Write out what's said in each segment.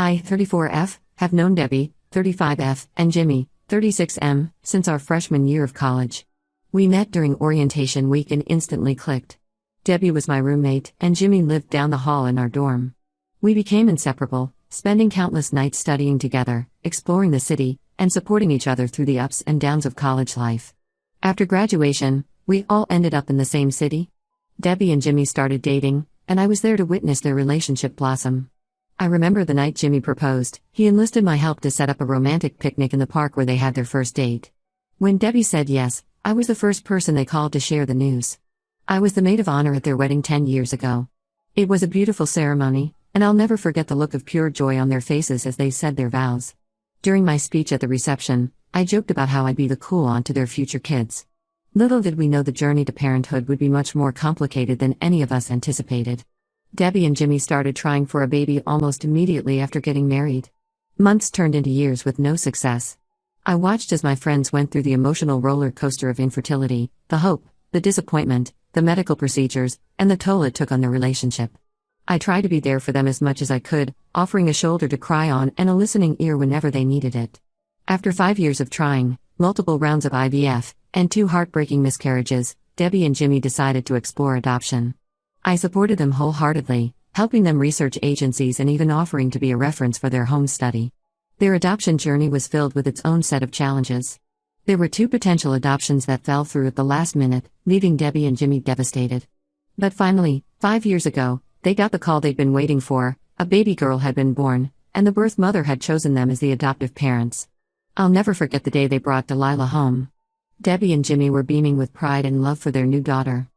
I, 34F, have known Debbie, 35F, and Jimmy, 36M, since our freshman year of college. We met during orientation week and instantly clicked. Debbie was my roommate, and Jimmy lived down the hall in our dorm. We became inseparable, spending countless nights studying together, exploring the city, and supporting each other through the ups and downs of college life. After graduation, we all ended up in the same city. Debbie and Jimmy started dating, and I was there to witness their relationship blossom. I remember the night Jimmy proposed. He enlisted my help to set up a romantic picnic in the park where they had their first date. When Debbie said yes, I was the first person they called to share the news. I was the maid of honor at their wedding 10 years ago. It was a beautiful ceremony, and I'll never forget the look of pure joy on their faces as they said their vows. During my speech at the reception, I joked about how I'd be the cool aunt to their future kids. Little did we know the journey to parenthood would be much more complicated than any of us anticipated. Debbie and Jimmy started trying for a baby almost immediately after getting married. Months turned into years with no success. I watched as my friends went through the emotional roller coaster of infertility, the hope, the disappointment, the medical procedures, and the toll it took on their relationship. I tried to be there for them as much as I could, offering a shoulder to cry on and a listening ear whenever they needed it. After 5 years of trying, multiple rounds of IVF, and 2 heartbreaking miscarriages, Debbie and Jimmy decided to explore adoption. I supported them wholeheartedly, helping them research agencies and even offering to be a reference for their home study. Their adoption journey was filled with its own set of challenges. There were 2 potential adoptions that fell through at the last minute, leaving Debbie and Jimmy devastated. But finally, 5 years ago, they got the call they'd been waiting for. A baby girl had been born, and the birth mother had chosen them as the adoptive parents. I'll never forget the day they brought Delilah home. Debbie and Jimmy were beaming with pride and love for their new daughter.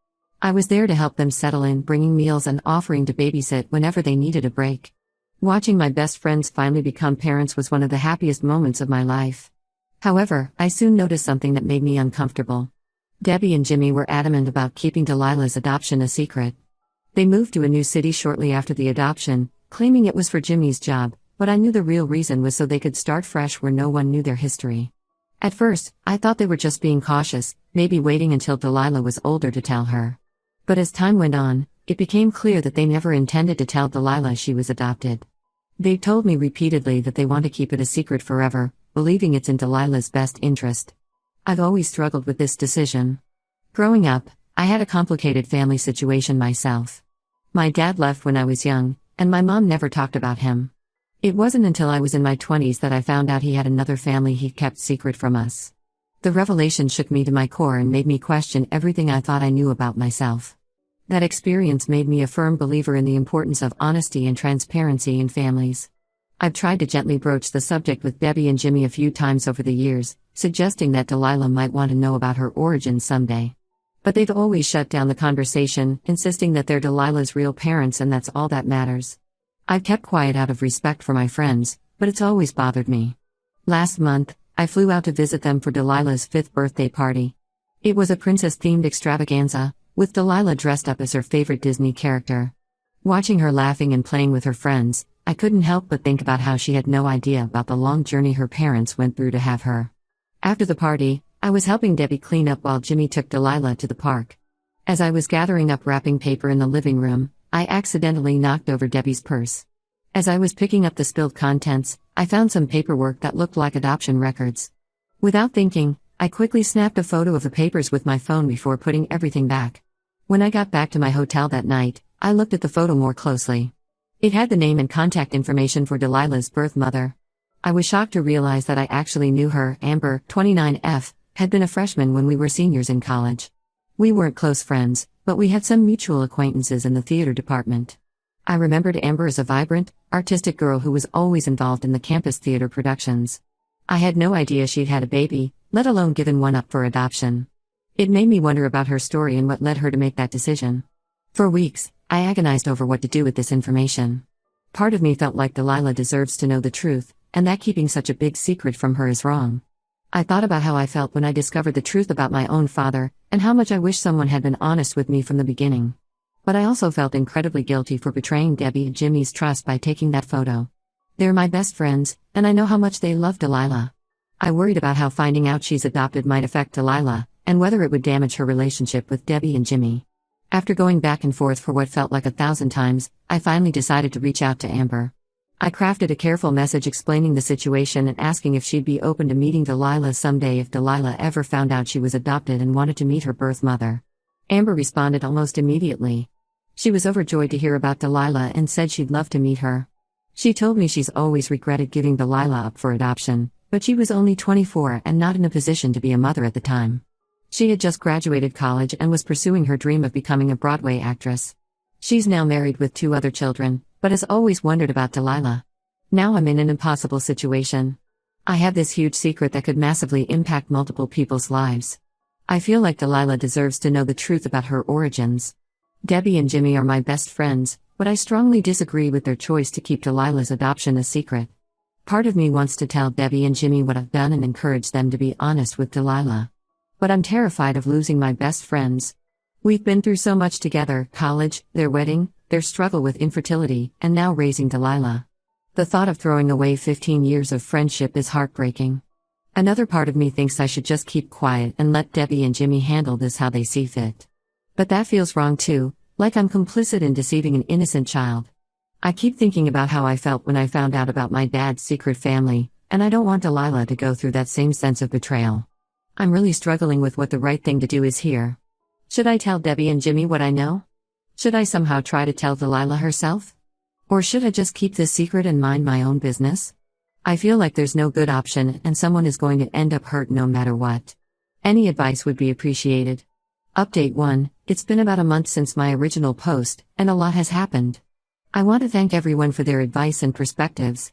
I was there to help them settle in, bringing meals and offering to babysit whenever they needed a break. Watching my best friends finally become parents was one of the happiest moments of my life. However, I soon noticed something that made me uncomfortable. Debbie and Jimmy were adamant about keeping Delilah's adoption a secret. They moved to a new city shortly after the adoption, claiming it was for Jimmy's job, but I knew the real reason was so they could start fresh where no one knew their history. At first, I thought they were just being cautious, maybe waiting until Delilah was older to tell her. But as time went on, it became clear that they never intended to tell Delilah she was adopted. They told me repeatedly that they want to keep it a secret forever, believing it's in Delilah's best interest. I've always struggled with this decision. Growing up, I had a complicated family situation myself. My dad left when I was young, and my mom never talked about him. It wasn't until I was in my 20s that I found out he had another family he kept secret from us. The revelation shook me to my core and made me question everything I thought I knew about myself. That experience made me a firm believer in the importance of honesty and transparency in families. I've tried to gently broach the subject with Debbie and Jimmy a few times over the years, suggesting that Delilah might want to know about her origins someday. But they've always shut down the conversation, insisting that they're Delilah's real parents and that's all that matters. I've kept quiet out of respect for my friends, but it's always bothered me. Last month, I flew out to visit them for Delilah's 5th birthday party. It was a princess-themed extravaganza, with Delilah dressed up as her favorite Disney character. Watching her laughing and playing with her friends, I couldn't help but think about how she had no idea about the long journey her parents went through to have her. After the party, I was helping Debbie clean up while Jimmy took Delilah to the park. As I was gathering up wrapping paper in the living room, I accidentally knocked over Debbie's purse. As I was picking up the spilled contents, I found some paperwork that looked like adoption records. Without thinking, I quickly snapped a photo of the papers with my phone before putting everything back. When I got back to my hotel that night, I looked at the photo more closely. It had the name and contact information for Delilah's birth mother. I was shocked to realize that I actually knew her. Amber, 29F, had been a freshman when we were seniors in college. We weren't close friends, but we had some mutual acquaintances in the theater department. I remembered Amber as a vibrant, artistic girl who was always involved in the campus theater productions. I had no idea she'd had a baby, let alone given one up for adoption. It made me wonder about her story and what led her to make that decision. For weeks, I agonized over what to do with this information. Part of me felt like Delilah deserves to know the truth, and that keeping such a big secret from her is wrong. I thought about how I felt when I discovered the truth about my own father, and how much I wish someone had been honest with me from the beginning. But I also felt incredibly guilty for betraying Debbie and Jimmy's trust by taking that photo. They're my best friends, and I know how much they love Delilah. I worried about how finding out she's adopted might affect Delilah, and whether it would damage her relationship with Debbie and Jimmy. After going back and forth for what felt like 1,000 times, I finally decided to reach out to Amber. I crafted a careful message explaining the situation and asking if she'd be open to meeting Delilah someday if Delilah ever found out she was adopted and wanted to meet her birth mother. Amber responded almost immediately. She was overjoyed to hear about Delilah and said she'd love to meet her. She told me she's always regretted giving Delilah up for adoption, but she was only 24 and not in a position to be a mother at the time. She had just graduated college and was pursuing her dream of becoming a Broadway actress. She's now married with 2 other children, but has always wondered about Delilah. Now I'm in an impossible situation. I have this huge secret that could massively impact multiple people's lives. I feel like Delilah deserves to know the truth about her origins. Debbie and Jimmy are my best friends, but I strongly disagree with their choice to keep Delilah's adoption a secret. Part of me wants to tell Debbie and Jimmy what I've done and encourage them to be honest with Delilah. But I'm terrified of losing my best friends. We've been through so much together: college, their wedding, their struggle with infertility, and now raising Delilah. The thought of throwing away 15 years of friendship is heartbreaking. Another part of me thinks I should just keep quiet and let Debbie and Jimmy handle this how they see fit. But that feels wrong too, like I'm complicit in deceiving an innocent child. I keep thinking about how I felt when I found out about my dad's secret family, and I don't want Delilah to go through that same sense of betrayal. I'm really struggling with what the right thing to do is here. Should I tell Debbie and Jimmy what I know? Should I somehow try to tell Delilah herself? Or should I just keep this secret and mind my own business? I feel like there's no good option and someone is going to end up hurt no matter what. Any advice would be appreciated. Update 1: It's been about a month since my original post, and a lot has happened. I want to thank everyone for their advice and perspectives.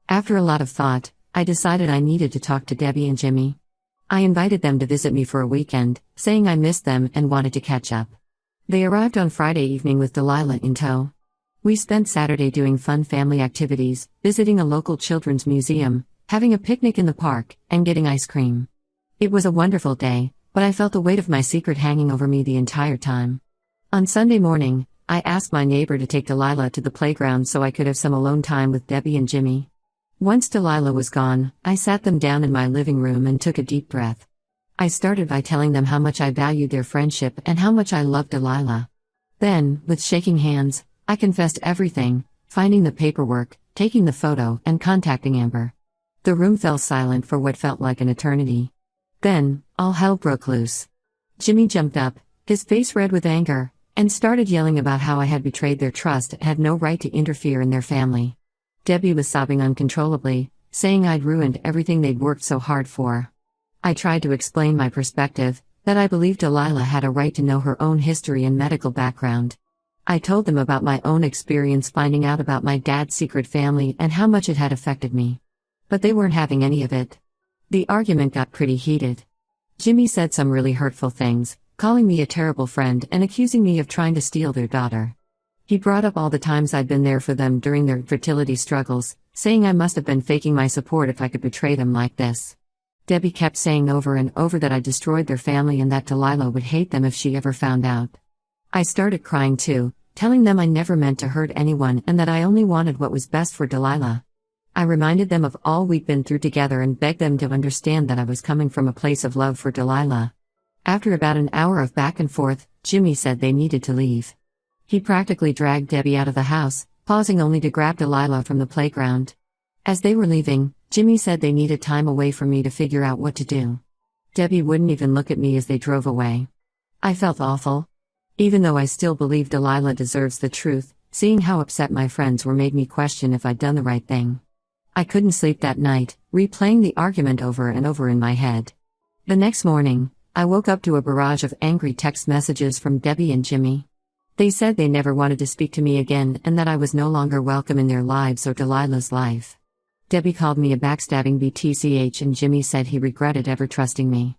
After a lot of thought, I decided I needed to talk to Debbie and Jimmy. I invited them to visit me for a weekend, saying I missed them and wanted to catch up. They arrived on Friday evening with Delilah in tow. We spent Saturday doing fun family activities, visiting a local children's museum, having a picnic in the park, and getting ice cream. It was a wonderful day, but I felt the weight of my secret hanging over me the entire time. On Sunday morning, I asked my neighbor to take Delilah to the playground so I could have some alone time with Debbie and Jimmy. Once Delilah was gone, I sat them down in my living room and took a deep breath. I started by telling them how much I valued their friendship and how much I loved Delilah. Then, with shaking hands, I confessed everything: finding the paperwork, taking the photo, and contacting Amber. The room fell silent for what felt like an eternity. Then, all hell broke loose. Jimmy jumped up, his face red with anger, and started yelling about how I had betrayed their trust and had no right to interfere in their family. Debbie was sobbing uncontrollably, saying I'd ruined everything they'd worked so hard for. I tried to explain my perspective, that I believed Delilah had a right to know her own history and medical background. I told them about my own experience finding out about my dad's secret family and how much it had affected me. But they weren't having any of it. The argument got pretty heated. Jimmy said some really hurtful things, calling me a terrible friend and accusing me of trying to steal their daughter. He brought up all the times I'd been there for them during their fertility struggles, saying I must have been faking my support if I could betray them like this. Debbie kept saying over and over that I destroyed their family and that Delilah would hate them if she ever found out. I started crying too, telling them I never meant to hurt anyone and that I only wanted what was best for Delilah. I reminded them of all we'd been through together and begged them to understand that I was coming from a place of love for Delilah. After about an hour of back and forth, Jimmy said they needed to leave. He practically dragged Debbie out of the house, pausing only to grab Delilah from the playground. As they were leaving, Jimmy said they needed time away from me to figure out what to do. Debbie wouldn't even look at me as they drove away. I felt awful. Even though I still believe Delilah deserves the truth, seeing how upset my friends were made me question if I'd done the right thing. I couldn't sleep that night, replaying the argument over and over in my head. The next morning, I woke up to a barrage of angry text messages from Debbie and Jimmy. They said they never wanted to speak to me again and that I was no longer welcome in their lives or Delilah's life. Debbie called me a backstabbing BTCH and Jimmy said he regretted ever trusting me.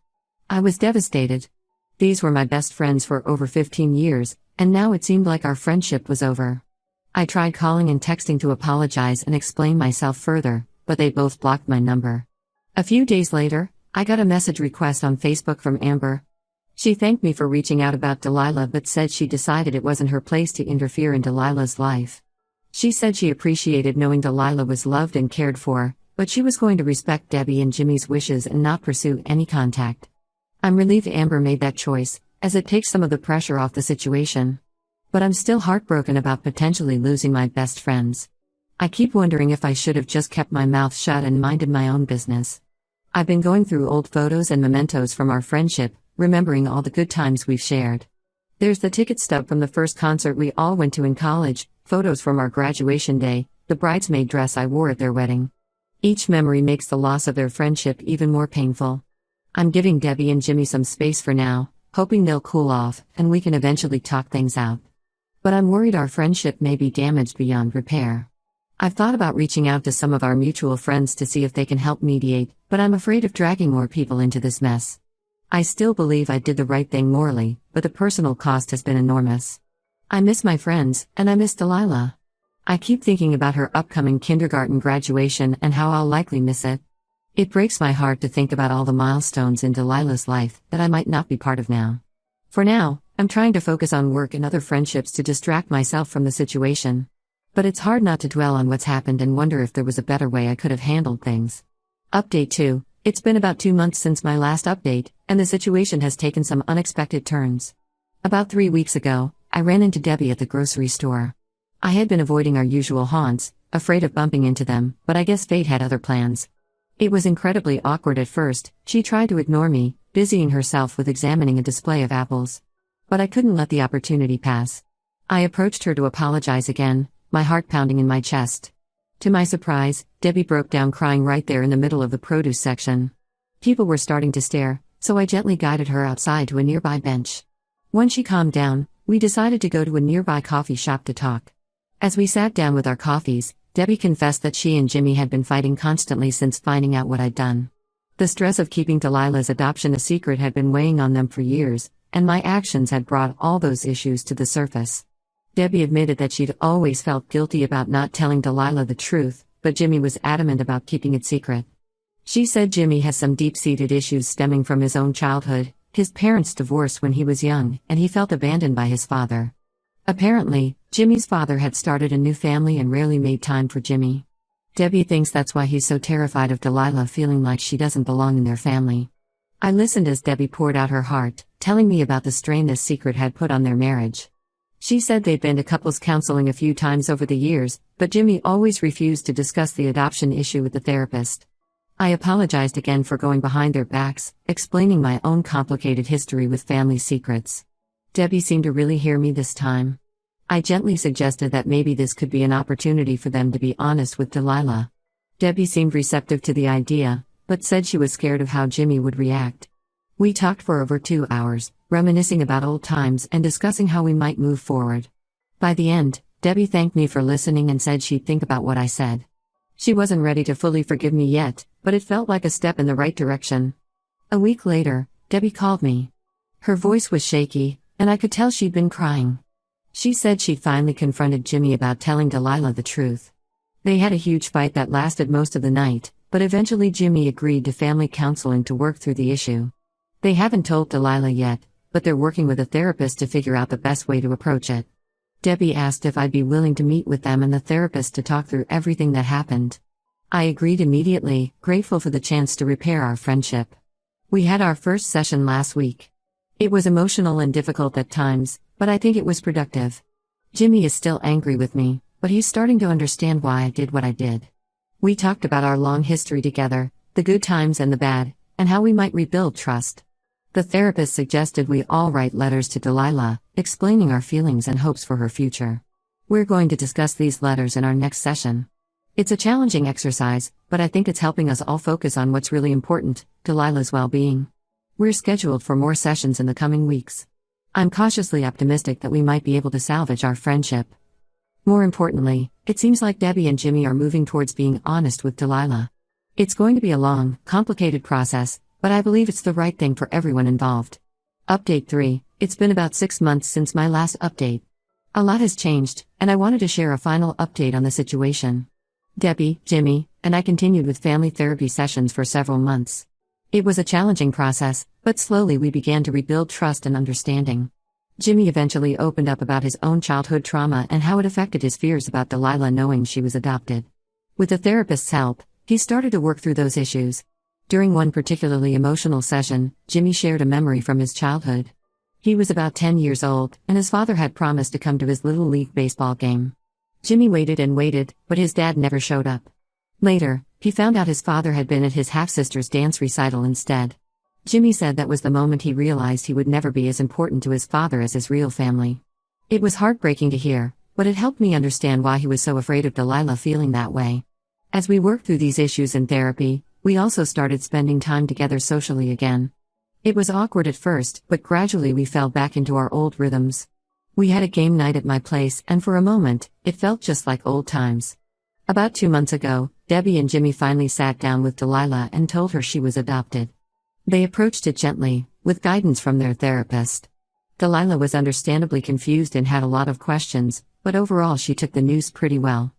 I was devastated. These were my best friends for over 15 years, and now it seemed like our friendship was over. I tried calling and texting to apologize and explain myself further, but they both blocked my number. A few days later, I got a message request on Facebook from Amber. She thanked me for reaching out about Delilah but said she decided it wasn't her place to interfere in Delilah's life. She said she appreciated knowing Delilah was loved and cared for, but she was going to respect Debbie and Jimmy's wishes and not pursue any contact. I'm relieved Amber made that choice, as it takes some of the pressure off the situation. But I'm still heartbroken about potentially losing my best friends. I keep wondering if I should have just kept my mouth shut and minded my own business. I've been going through old photos and mementos from our friendship, remembering all the good times we've shared. There's the ticket stub from the first concert we all went to in college, photos from our graduation day, the bridesmaid dress I wore at their wedding. Each memory makes the loss of their friendship even more painful. I'm giving Debbie and Jimmy some space for now, hoping they'll cool off and we can eventually talk things out. But I'm worried our friendship may be damaged beyond repair. I've thought about reaching out to some of our mutual friends to see if they can help mediate, but I'm afraid of dragging more people into this mess. I still believe I did the right thing morally, but the personal cost has been enormous. I miss my friends, and I miss Delilah. I keep thinking about her upcoming kindergarten graduation and how I'll likely miss it. It breaks my heart to think about all the milestones in Delilah's life that I might not be part of now. For now, I'm trying to focus on work and other friendships to distract myself from the situation. But it's hard not to dwell on what's happened and wonder if there was a better way I could have handled things. Update 2. It's been about 2 months since my last update, and the situation has taken some unexpected turns. About 3 weeks ago, I ran into Debbie at the grocery store. I had been avoiding our usual haunts, afraid of bumping into them, but I guess fate had other plans. It was incredibly awkward at first. She tried to ignore me, busying herself with examining a display of apples. But I couldn't let the opportunity pass. I approached her to apologize again, my heart pounding in my chest. To my surprise, Debbie broke down crying right there in the middle of the produce section. People were starting to stare, so I gently guided her outside to a nearby bench. Once she calmed down, we decided to go to a nearby coffee shop to talk. As we sat down with our coffees, Debbie confessed that she and Jimmy had been fighting constantly since finding out what I'd done. The stress of keeping Delilah's adoption a secret had been weighing on them for years, and my actions had brought all those issues to the surface. Debbie admitted that she'd always felt guilty about not telling Delilah the truth, but Jimmy was adamant about keeping it secret. She said Jimmy has some deep-seated issues stemming from his own childhood. His parents divorced when he was young, and he felt abandoned by his father. Apparently, Jimmy's father had started a new family and rarely made time for Jimmy. Debbie thinks that's why he's so terrified of Delilah feeling like she doesn't belong in their family. I listened as Debbie poured out her heart, telling me about the strain this secret had put on their marriage. She said they'd been to couples counseling a few times over the years, but Jimmy always refused to discuss the adoption issue with the therapist. I apologized again for going behind their backs, explaining my own complicated history with family secrets. Debbie seemed to really hear me this time. I gently suggested that maybe this could be an opportunity for them to be honest with Delilah. Debbie seemed receptive to the idea, but said she was scared of how Jimmy would react. We talked for over 2 hours, reminiscing about old times and discussing how we might move forward. By the end, Debbie thanked me for listening and said she'd think about what I said. She wasn't ready to fully forgive me yet, but it felt like a step in the right direction. A week later, Debbie called me. Her voice was shaky, and I could tell she'd been crying. She said she'd finally confronted Jimmy about telling Delilah the truth. They had a huge fight that lasted most of the night, but eventually Jimmy agreed to family counseling to work through the issue. They haven't told Delilah yet, but they're working with a therapist to figure out the best way to approach it. Debbie asked if I'd be willing to meet with them and the therapist to talk through everything that happened. I agreed immediately, grateful for the chance to repair our friendship. We had our first session last week. It was emotional and difficult at times, but I think it was productive. Jimmy is still angry with me, but he's starting to understand why I did what I did. We talked about our long history together, the good times and the bad, and how we might rebuild trust. The therapist suggested we all write letters to Delilah, explaining our feelings and hopes for her future. We're going to discuss these letters in our next session. It's a challenging exercise, but I think it's helping us all focus on what's really important, Delilah's well-being. We're scheduled for more sessions in the coming weeks. I'm cautiously optimistic that we might be able to salvage our friendship. More importantly, it seems like Debbie and Jimmy are moving towards being honest with Delilah. It's going to be a long, complicated process, but I believe it's the right thing for everyone involved. Update 3. It's been about 6 months since my last update. A lot has changed, and I wanted to share a final update on the situation. Debbie, Jimmy, and I continued with family therapy sessions for several months. It was a challenging process, but slowly we began to rebuild trust and understanding. Jimmy eventually opened up about his own childhood trauma and how it affected his fears about Delilah knowing she was adopted. With the therapist's help, he started to work through those issues. During one particularly emotional session, Jimmy shared a memory from his childhood. He was about 10 years old, and his father had promised to come to his Little League baseball game. Jimmy waited and waited, but his dad never showed up. Later, he found out his father had been at his half-sister's dance recital instead. Jimmy said that was the moment he realized he would never be as important to his father as his real family. It was heartbreaking to hear, but it helped me understand why he was so afraid of Delilah feeling that way. As we worked through these issues in therapy, we also started spending time together socially again. It was awkward at first, but gradually we fell back into our old rhythms. We had a game night at my place, and for a moment, it felt just like old times. About 2 months ago, Debbie and Jimmy finally sat down with Delilah and told her she was adopted. They approached it gently, with guidance from their therapist. Delilah was understandably confused and had a lot of questions, but overall she took the news pretty well.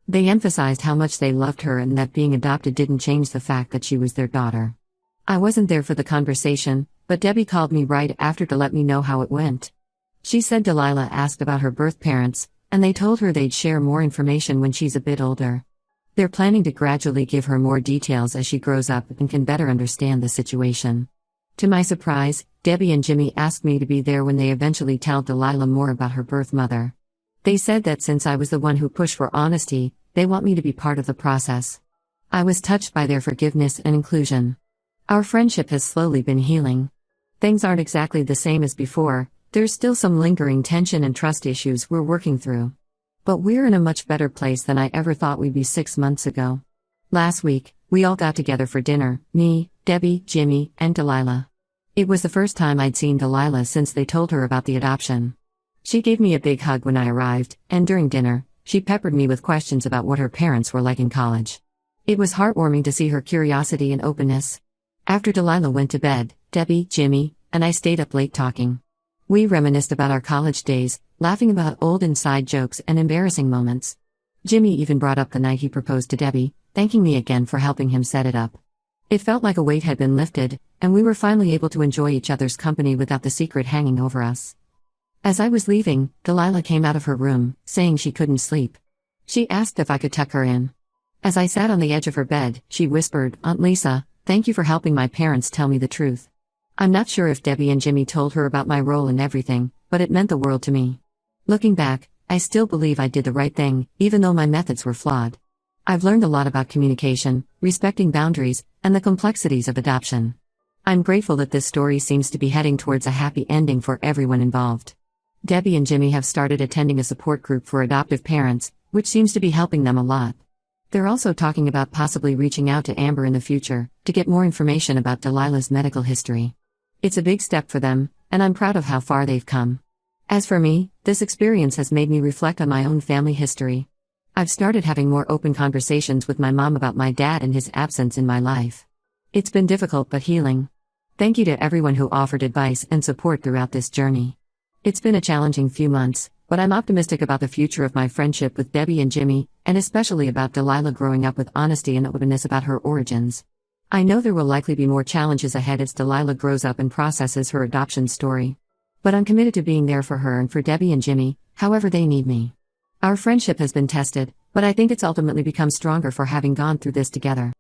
They emphasized how much they loved her and that being adopted didn't change the fact that she was their daughter. I wasn't there for the conversation, but Debbie called me right after to let me know how it went. She said Delilah asked about her birth parents, and they told her they'd share more information when she's a bit older. They're planning to gradually give her more details as she grows up and can better understand the situation. To my surprise, Debbie and Jimmy asked me to be there when they eventually tell Delilah more about her birth mother. They said that since I was the one who pushed for honesty, they want me to be part of the process. I was touched by their forgiveness and inclusion. Our friendship has slowly been healing. Things aren't exactly the same as before, there's still some lingering tension and trust issues we're working through. But we're in a much better place than I ever thought we'd be 6 months ago. Last week, we all got together for dinner, me, Debbie, Jimmy, and Delilah. It was the first time I'd seen Delilah since they told her about the adoption. She gave me a big hug when I arrived, and during dinner, she peppered me with questions about what her parents were like in college. It was heartwarming to see her curiosity and openness. After Delilah went to bed, Debbie, Jimmy, and I stayed up late talking. We reminisced about our college days, laughing about old inside jokes and embarrassing moments. Jimmy even brought up the night he proposed to Debbie, thanking me again for helping him set it up. It felt like a weight had been lifted, and we were finally able to enjoy each other's company without the secret hanging over us. As I was leaving, Delilah came out of her room, saying she couldn't sleep. She asked if I could tuck her in. As I sat on the edge of her bed, she whispered, "Aunt Lisa, thank you for helping my parents tell me the truth." I'm not sure if Debbie and Jimmy told her about my role in everything, but it meant the world to me. Looking back, I still believe I did the right thing, even though my methods were flawed. I've learned a lot about communication, respecting boundaries, and the complexities of adoption. I'm grateful that this story seems to be heading towards a happy ending for everyone involved. Debbie and Jimmy have started attending a support group for adoptive parents, which seems to be helping them a lot. They're also talking about possibly reaching out to Amber in the future, to get more information about Delilah's medical history. It's a big step for them, and I'm proud of how far they've come. As for me, this experience has made me reflect on my own family history. I've started having more open conversations with my mom about my dad and his absence in my life. It's been difficult but healing. Thank you to everyone who offered advice and support throughout this journey. It's been a challenging few months, but I'm optimistic about the future of my friendship with Debbie and Jimmy, and especially about Delilah growing up with honesty and openness about her origins. I know there will likely be more challenges ahead as Delilah grows up and processes her adoption story. But I'm committed to being there for her and for Debbie and Jimmy, however they need me. Our friendship has been tested, but I think it's ultimately become stronger for having gone through this together.